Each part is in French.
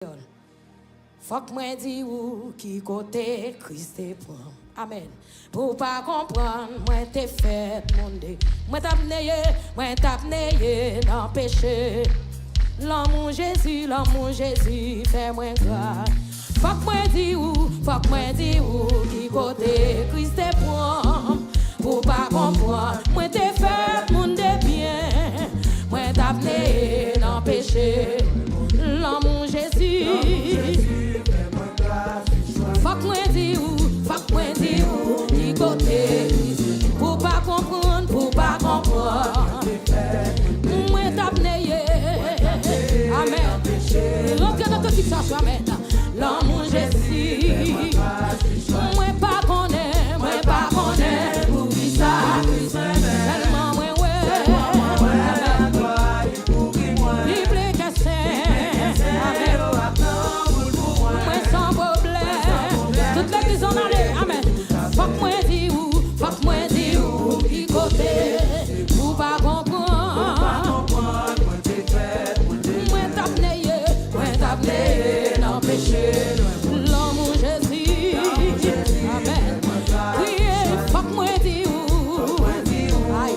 Faut que moi dis où qui côté Christ est pour. Amen. Pour pas comprendre, moi t'es fait monde. Moi t'as dans péché. L'amour Jésus fait moi grâce. Faut que moi dis où qui côté Christ est pour pas comprendre, moi t'es fait monde bien. Moi t'as dans péché. L'amour Jésus. Faut que moi dis où, qui côté, pour pas comprendre, moi t'abneye, amen, l'autre dans ta situation, amen, l'amour Jésus, moi pas connaît, pour qui ça, tellement moi libre que c'est, amen, moi sans problème, toute l'église en allait, amen. Faut que moi dis où, qui côté, pour pas comprendre, moi t'abneye, dans péché, l'amour Jésus, amen. Priez, faut que moi dis où, aïe,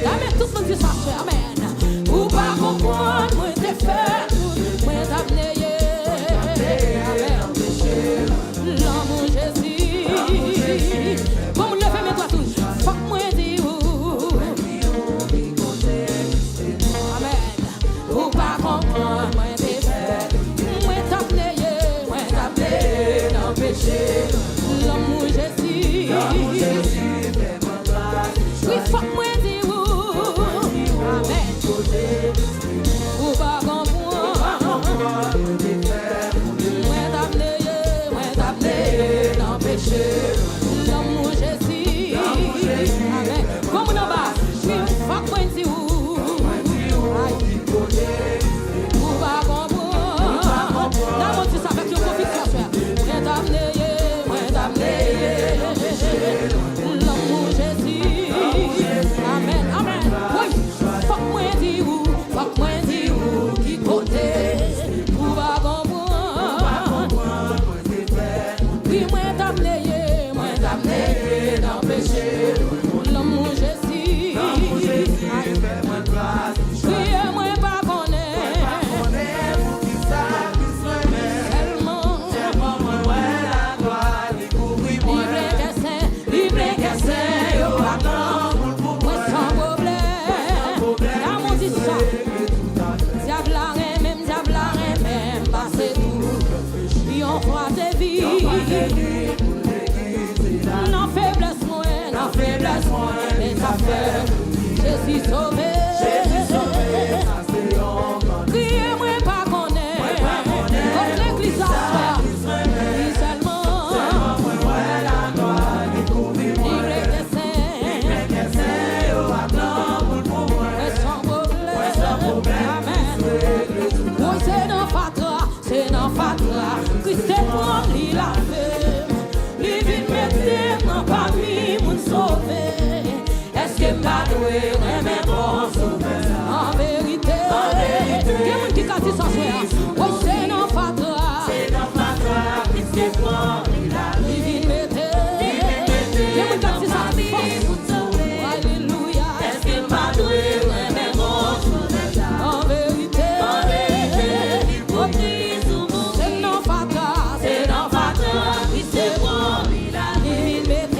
amen, tout le monde dit ça, amen. Pour pas comprendre, moi t'es fait, moi t'abneye, amen. L'amour Jésus, comme le fait mes doigts tous, faut que moi dis où, amen. Pour pas comprendre, moi t'es fait, moi t'abneye, dans péché, l'amour Jésus, oui, faut que moi dis où, amen. Pour pas comprendre, moi t'abneye, dans péché, l'amour Jésus, amen. Comme on en bas, oui, faut que moi dis où, aïe, pour pas comprendre, là mon Dieu, ça fait que je conviction, frère. Moi t'abneye, l'amour Jésus, amen, amen. Oui, faut que moi dis où, qui côté, pour pas comprendre. Oui, moi t'abneye, dans péché, l'amour Jésus, oui, moi pas connaître, libre que c'est, yo attends, moi sans problème, là mon dit ça, diable même, passer tout, yon croit tes vies, non faiblesse moi, les affaires, je suis sauvé, criez-moi pas connaître, comme l'église a fait, oui seulement, libre que c'est, sans problème, amen. Oui, c'est dans fatra, Christ est pour lui la femme, lui vient mettre dans parmi moun sauver. Est-ce que m'a doué, mais bon sauver, en vérité, il y a moun qui a dit ça, oui, c'est dans fatra, Christ est pour lui la femme, lui vient mettre, il y a moun qui a dit ça, alléluia, est-ce que m'a doué, mais bon sauver, en vérité, c'est dans fatra, Christ est pour lui la femme, lui vient mettre,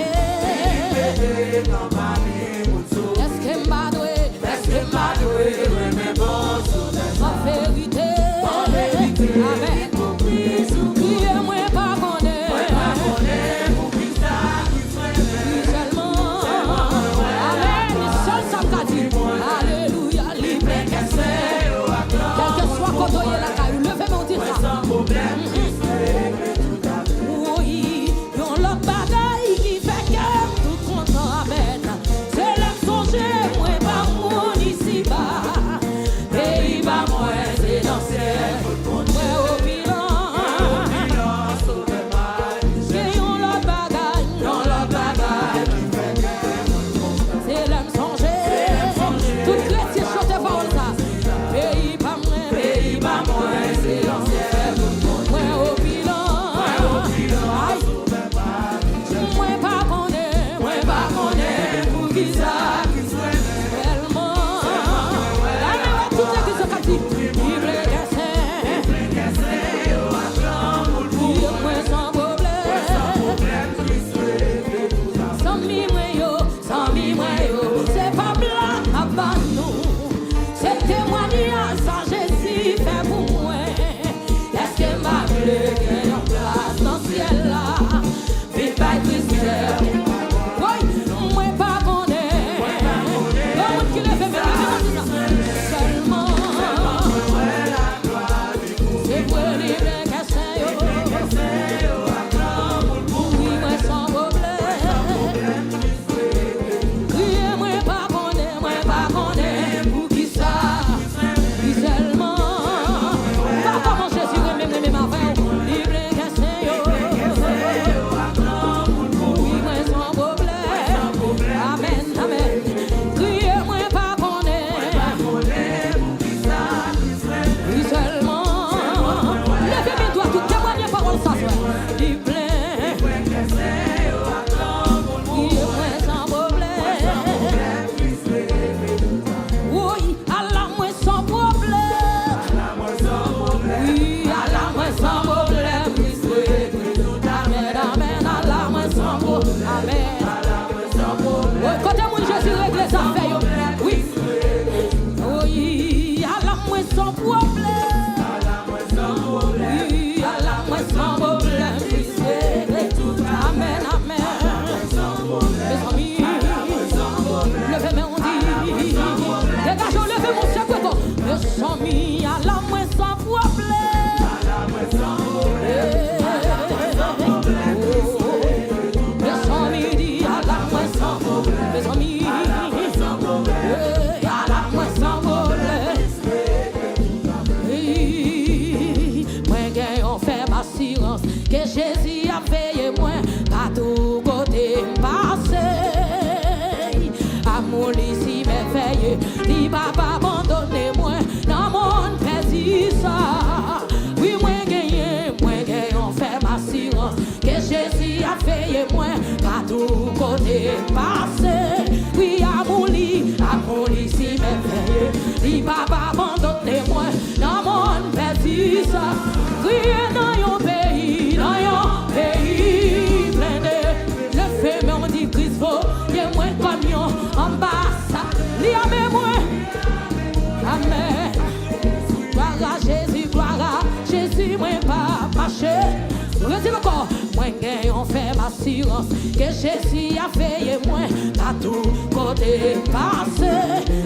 est-ce que m'a Que Jésus a fait et moi, à tout côté passé.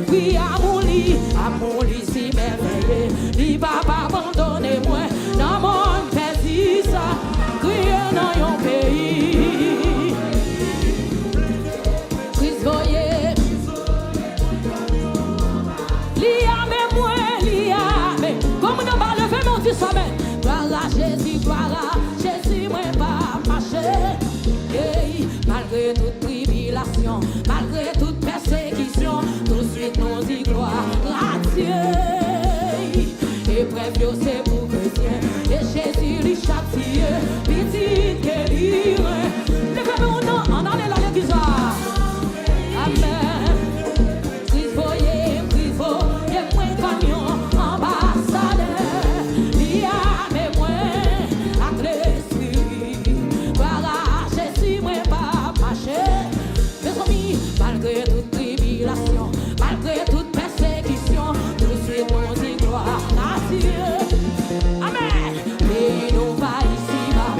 Oui, à mon lit, si merveilleux. Li papa abandonné moi, dans mon pays, ça, crié dans mon pays. Christ voyez, li a moi, li a comme nous va lever mon Dieu sommet. Gloire à Jésus, moi pas marcher. Malgré toute tribulation, malgré toute persécution, tout de suite nous dit gloire à Dieu. Épreuve, c'est pour chrétien, et Jésus lui châtie, petit guérir. Levez-vous en allez dans l'église. Amen. Christ voyez, et moi camion, ambassadeur. Il a mes moi, à l'esprit. Voilà, Jésus, moi pas marcher. Mes amis, malgré toute tribulation, malgré toute persécution, tout de suite on dit gloire à Dieu. Amen. Et nous va ici-bas,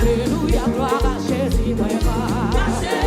Alléluia, gloire à Jésus,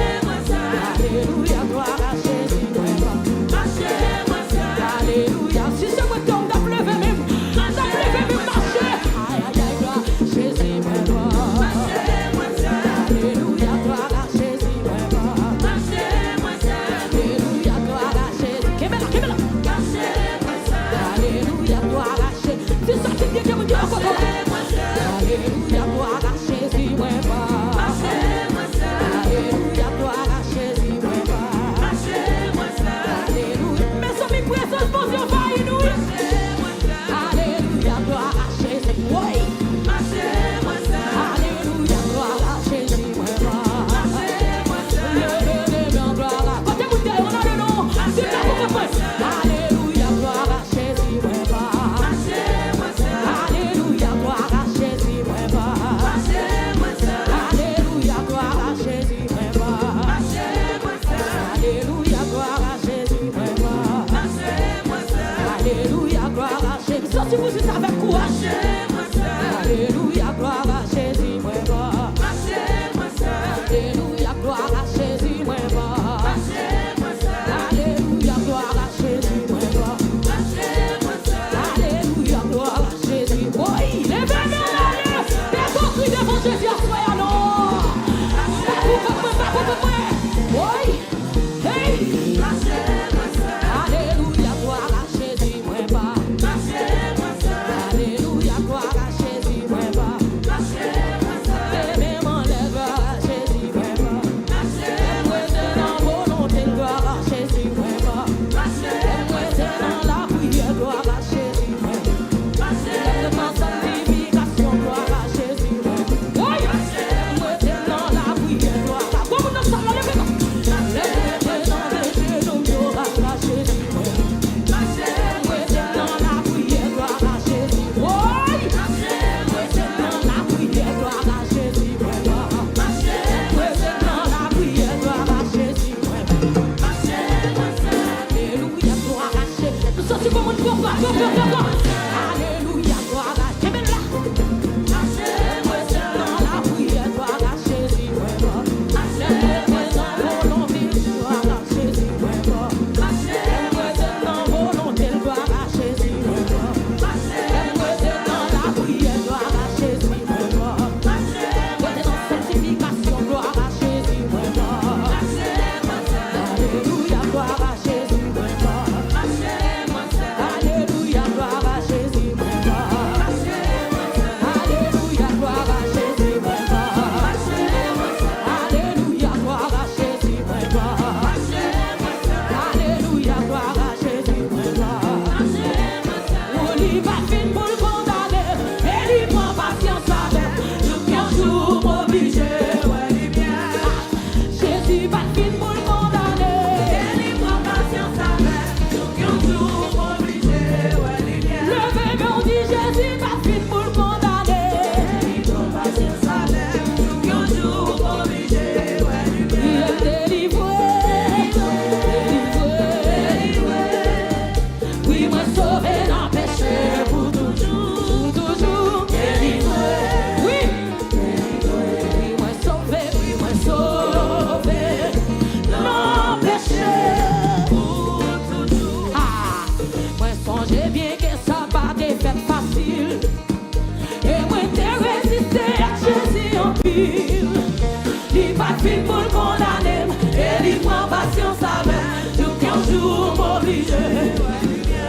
fin pour le condamner. Et il prend patience avec. Tout qu'un jour m'oblige.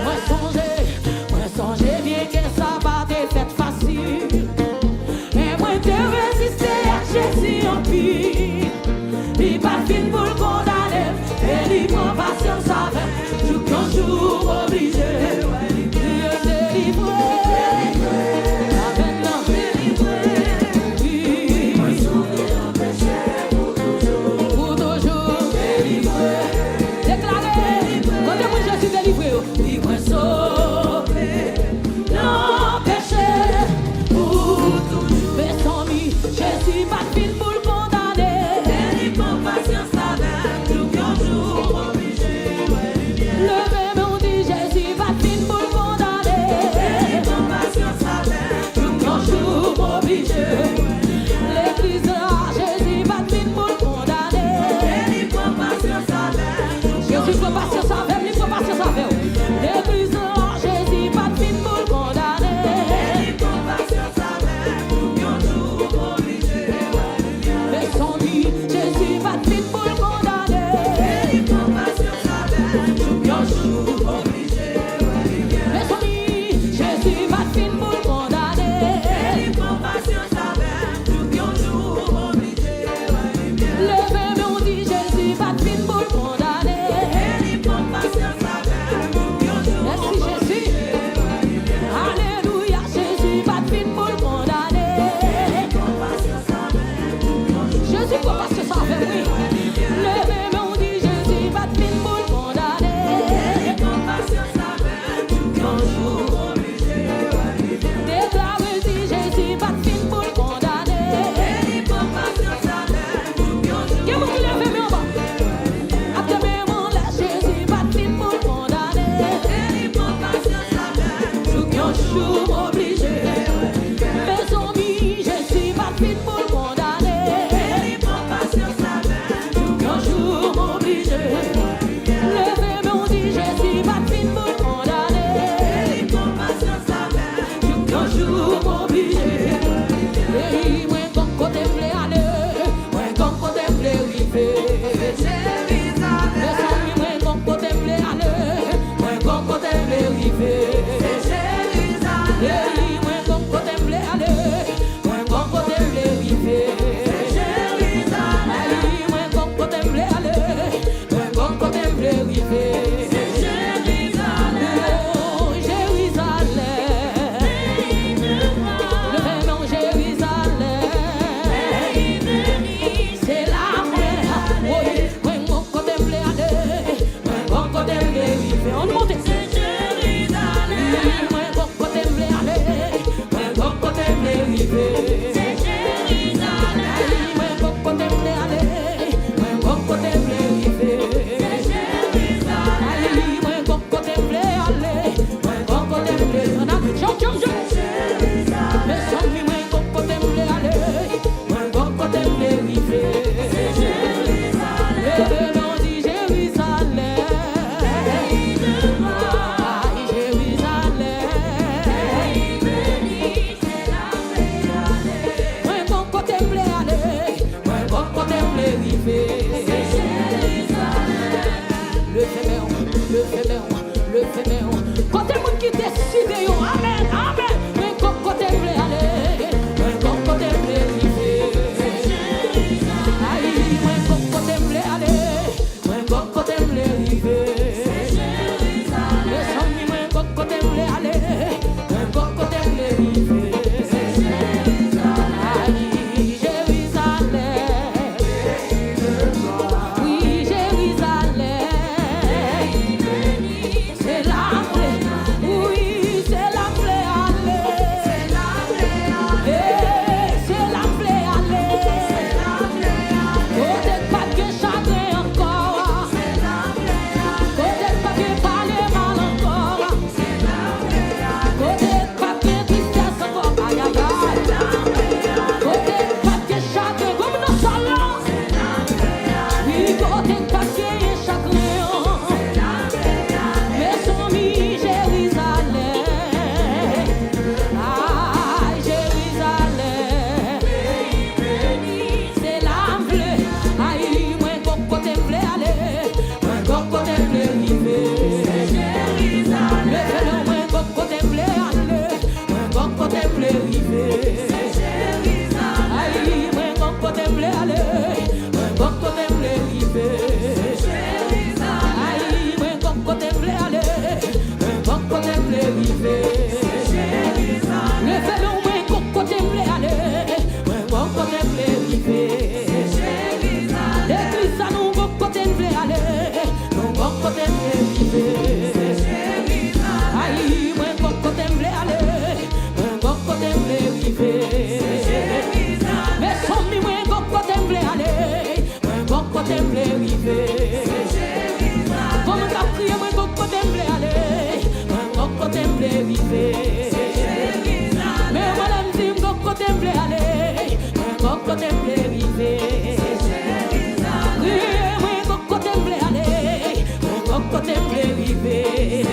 Moi songe bien que ça va te faire facile. Et moi te résister à Jésus en pire. Il pas fin pour le condamner. Et il prend patience avec. Tout qu'un jour m'oblige. côté blé rivé. Oui, moi bon côté blé aller. Moi bon côté blé rivé.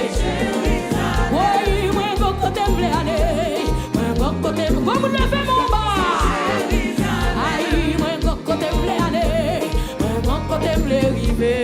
Oui, moi bon côté blé aller. Moi bon côté comme le fait mon bas. Aïe, moi bon côté blé aller. Moi bon côté blé rivé.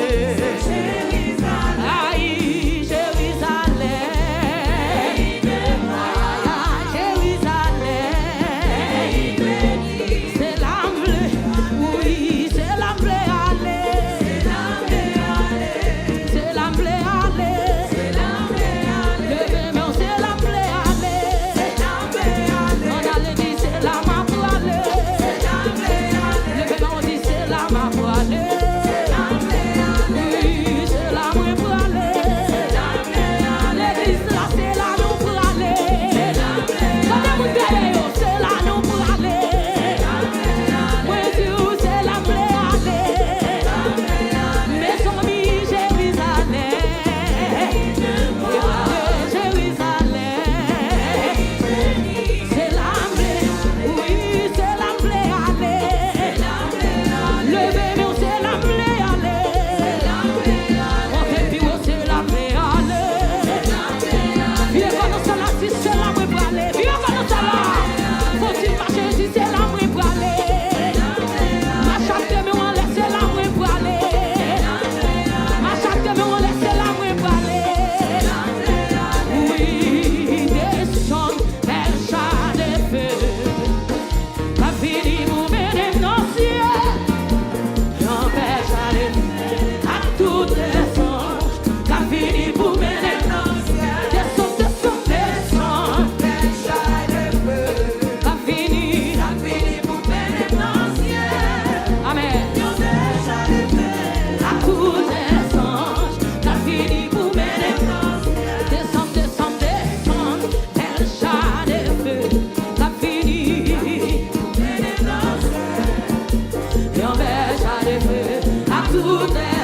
Tudo